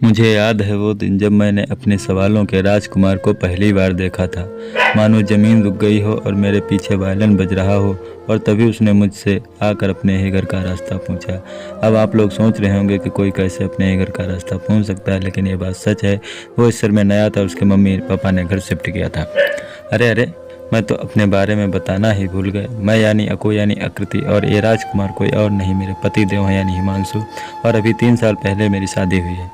मुझे याद है वो दिन जब मैंने अपने सवालों के राजकुमार को पहली बार देखा था। मानो ज़मीन रुक गई हो और मेरे पीछे वायलिन बज रहा हो, और तभी उसने मुझसे आकर अपने ही घर का रास्ता पूछा। अब आप लोग सोच रहे होंगे कि कोई कैसे अपने ही घर का रास्ता पूछ सकता है, लेकिन ये बात सच है। वो इस शहर में नया था, उसके मम्मी पापा ने घर शिफ्ट किया था। अरे मैं तो अपने बारे में बताना ही भूल गए। मैं यानी अकू यानी आकृति, और ये राजकुमार कोई और नहीं, मेरे पति देव हैं यानी हिमांशु। और अभी 3 साल पहले मेरी शादी हुई है।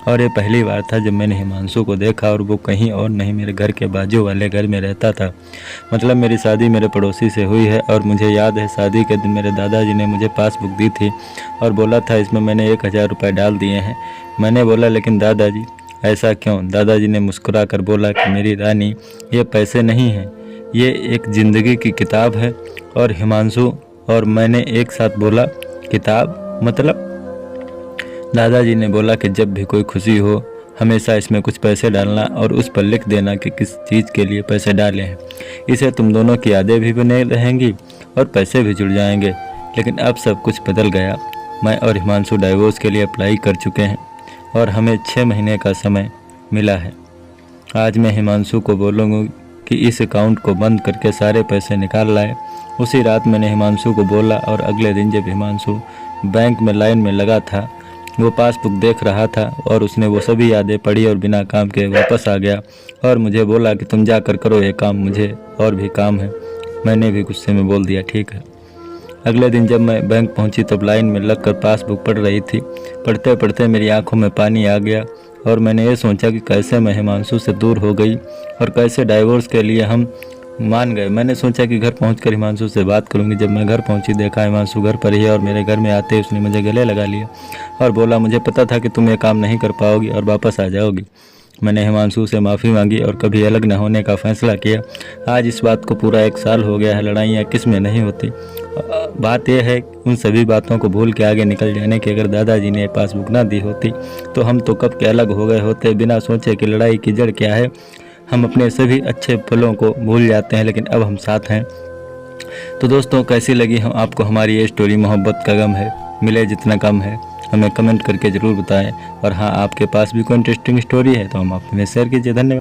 और ये पहली बार था जब मैंने हिमांशु को देखा, और वो कहीं और नहीं, मेरे घर के बाजू वाले घर में रहता था। मतलब मेरी शादी मेरे पड़ोसी से हुई है। और मुझे याद है शादी के दिन मेरे दादाजी ने मुझे पासबुक दी थी और बोला था इसमें मैंने 1000 रुपये डाल दिए हैं। मैंने बोला लेकिन दादाजी ऐसा क्यों? दादाजी ने मुस्कुरा कर बोला कि मेरी रानी, ये पैसे नहीं हैं, ये एक ज़िंदगी की किताब है। और हिमांशु और मैंने एक साथ बोला किताब मतलब? दादाजी ने बोला कि जब भी कोई खुशी हो हमेशा इसमें कुछ पैसे डालना और उस पर लिख देना कि किस चीज़ के लिए पैसे डाले हैं। इससे तुम दोनों की यादें भी बने रहेंगी और पैसे भी जुड़ जाएंगे। लेकिन अब सब कुछ बदल गया। मैं और हिमांशु डाइवोर्स के लिए अप्लाई कर चुके हैं और हमें 6 महीने का समय मिला है। आज मैं हिमांशु को बोलूँगा कि इस अकाउंट को बंद करके सारे पैसे निकाल लाए। उसी रात मैंने हिमांशु को बोला, और अगले दिन जब हिमांशु बैंक में लाइन में लगा था, वो पासबुक देख रहा था और उसने वो सभी यादें पढ़ी और बिना काम के वापस आ गया और मुझे बोला कि तुम जाकर करो ये काम, मुझे और भी काम है। मैंने भी गुस्से में बोल दिया ठीक है। अगले दिन जब मैं बैंक पहुंची तब लाइन में लगकर पासबुक पढ़ रही थी। पढ़ते पढ़ते मेरी आंखों में पानी आ गया और मैंने ये सोचा कि कैसे मैं हिमांशु से दूर हो गई और कैसे डाइवोर्स के लिए हम मान गए। मैंने सोचा कि घर पहुंचकर हिमांशु से बात करूंगी। जब मैं घर पहुंची देखा हिमांशु घर पर ही है और मेरे घर में आते ही उसने मुझे गले लगा लिया और बोला मुझे पता था कि तुम ये काम नहीं कर पाओगी और वापस आ जाओगी। मैंने हिमांशु से माफ़ी मांगी और कभी अलग न होने का फैसला किया। आज इस बात को पूरा 1 साल हो गया है। लड़ाइयाँ किस में नहीं होती। बात यह है उन सभी बातों को भूल के आगे निकल जाने की। अगर दादाजी ने पासबुक ना दी होती तो हम तो कब के अलग हो गए होते, बिना सोचे कि लड़ाई की जड़ क्या है। हम अपने सभी अच्छे पलों को भूल जाते हैं, लेकिन अब हम साथ हैं। तो दोस्तों कैसी लगी हम आपको हमारी ये स्टोरी? मोहब्बत का गम है, मिले जितना कम है। हमें कमेंट करके ज़रूर बताएं। और हाँ, आपके पास भी कोई इंटरेस्टिंग स्टोरी है तो हम आप में शेयर कीजिए। धन्यवाद।